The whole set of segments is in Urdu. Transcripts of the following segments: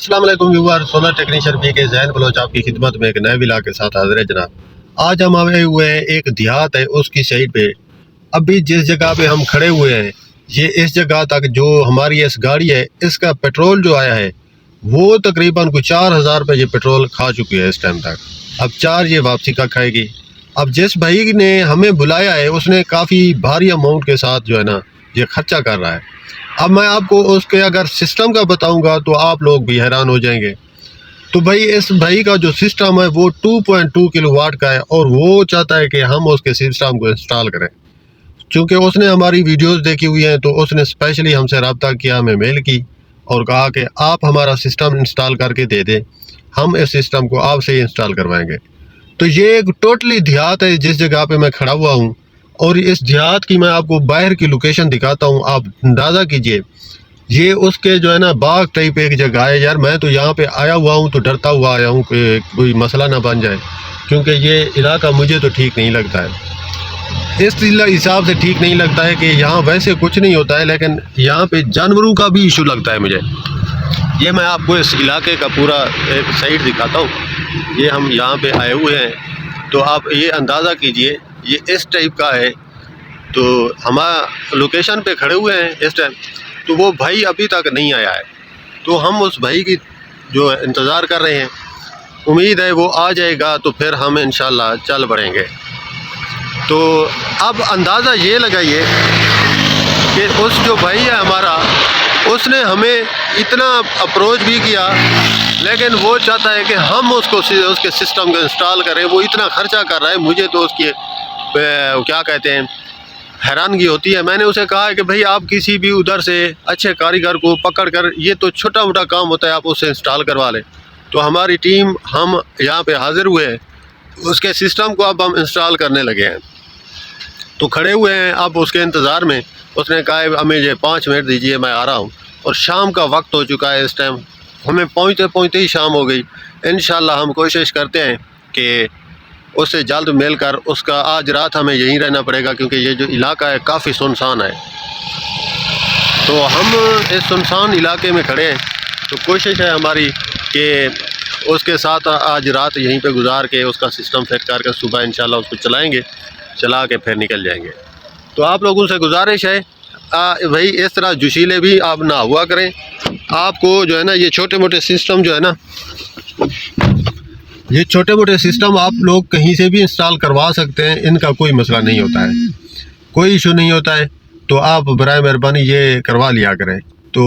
السلام علیکم ویور، سولر ٹیکنیشین پی کے زین بلوچ آپ کی خدمت میں ایک نئے ولاگ کے ساتھ حاضر ہے جناب۔ آج ہم آئے ہوئے ہیں ایک دیہات ہے، اس کی سائڈ پہ ابھی جس جگہ پہ ہم کھڑے ہوئے ہیں، یہ اس جگہ تک جو ہماری اس گاڑی ہے، اس کا پیٹرول جو آیا ہے وہ تقریباً کوئی 4000 روپے یہ پیٹرول کھا چکی ہے اس ٹائم تک۔ اب 4 یہ واپسی کا کھائے گی۔ اب جس بھائی نے ہمیں بلایا ہے اس نے کافی بھاری اماؤنٹ کے ساتھ جو ہے نا یہ خرچہ کر رہا ہے۔ اب میں آپ کو اس کے اگر سسٹم کا بتاؤں گا تو آپ لوگ بھی حیران ہو جائیں گے۔ تو بھائی اس بھائی کا جو سسٹم ہے وہ 2.2 کلو واٹ کا ہے، اور وہ چاہتا ہے کہ ہم اس کے سسٹم کو انسٹال کریں۔ چونکہ اس نے ہماری ویڈیوز دیکھی ہوئی ہیں تو اس نے اسپیشلی ہم سے رابطہ کیا، ہمیں میل کی اور کہا کہ آپ ہمارا سسٹم انسٹال کر کے دے دیں، ہم اس سسٹم کو آپ سے ہی انسٹال کروائیں گے۔ تو یہ ایک ٹوٹلی دیہات ہے جس جگہ پہ میں کھڑا ہوا ہوں، اور اس دیہات کی میں آپ کو باہر کی لوکیشن دکھاتا ہوں، آپ اندازہ کیجئے۔ یہ اس کے جو ہے نا باغ ٹائپ ایک جگہ ہے یار۔ میں تو یہاں پہ آیا ہوا ہوں تو ڈرتا ہوا آیا ہوں کہ کوئی مسئلہ نہ بن جائے، کیونکہ یہ علاقہ مجھے تو ٹھیک نہیں لگتا ہے۔ اس حساب سے ٹھیک نہیں لگتا ہے کہ یہاں ویسے کچھ نہیں ہوتا ہے، لیکن یہاں پہ جانوروں کا بھی ایشو لگتا ہے مجھے۔ یہ میں آپ کو اس علاقے کا پورا ایک سائڈ دکھاتا ہوں۔ یہ ہم یہاں پہ آئے ہوئے ہیں تو آپ یہ اندازہ کیجئے، یہ اس ٹائپ کا ہے۔ تو ہم لوکیشن پہ کھڑے ہوئے ہیں اس ٹائم، تو وہ بھائی ابھی تک نہیں آیا ہے، تو ہم اس بھائی کی جو انتظار کر رہے ہیں۔ امید ہے وہ آ جائے گا تو پھر ہم انشاءاللہ چل پڑیں گے۔ تو اب اندازہ یہ لگائیے کہ اس جو بھائی ہے ہمارا، اس نے ہمیں اتنا اپروچ بھی کیا، لیکن وہ چاہتا ہے کہ ہم اس کے سسٹم کو انسٹال کریں۔ وہ اتنا خرچہ کر رہا ہے، مجھے تو اس کی کیا کہتے ہیں حیرانگی ہوتی ہے۔ میں نے اسے کہا کہ بھائی آپ کسی بھی ادھر سے اچھے کاریگر کو پکڑ کر، یہ تو چھوٹا موٹا کام ہوتا ہے، آپ اسے انسٹال کروا لیں۔ تو ہماری ٹیم ہم یہاں پہ حاضر ہوئے ہیں، اس کے سسٹم کو اب ہم انسٹال کرنے لگے ہیں۔ تو کھڑے ہوئے ہیں اب اس کے انتظار میں۔ اس نے کہا ہمیں یہ 5 منٹ دیجئے، میں آ رہا ہوں۔ اور شام کا وقت ہو چکا ہے اس ٹائم، ہمیں پہنچتے پہنچتے ہی شام ہو گئی۔ انشاءاللہ ہم کوشش کرتے ہیں کہ اس سے جلد مل کر، اس کا آج رات ہمیں یہیں رہنا پڑے گا، کیونکہ یہ جو علاقہ ہے کافی سنسان ہے۔ تو ہم اس سنسان علاقے میں کھڑے ہیں، تو کوشش ہے ہماری کہ اس کے ساتھ آج رات یہیں پہ گزار کے اس کا سسٹم فٹ کر کے صبح انشاءاللہ اس کو چلائیں گے، چلا کے پھر نکل جائیں گے۔ تو آپ لوگوں سے گزارش ہے بھائی اس طرح جوشیلے بھی آپ نہ ہوا کریں۔ آپ کو جو ہے نا یہ چھوٹے موٹے سسٹم جو ہے نا، یہ چھوٹے موٹے سسٹم آپ لوگ کہیں سے بھی انسٹال کروا سکتے ہیں، ان کا کوئی مسئلہ نہیں ہوتا ہے، کوئی ایشو نہیں ہوتا ہے۔ تو آپ برائے مہربانی یہ کروا لیا کریں۔ تو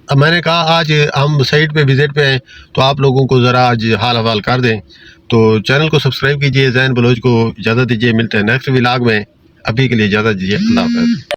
میں نے کہا آج ہم سائٹ پہ وزٹ پہ ہیں تو آپ لوگوں کو ذرا آج حال حوال کر دیں۔ تو چینل کو سبسکرائب کیجئے، زین بلوچ کو اجازت دیجئے، ملتے ہیں نیکسٹ ولاگ میں۔ ابھی کے لیے اجازت دیجئے، اللہ حافظ۔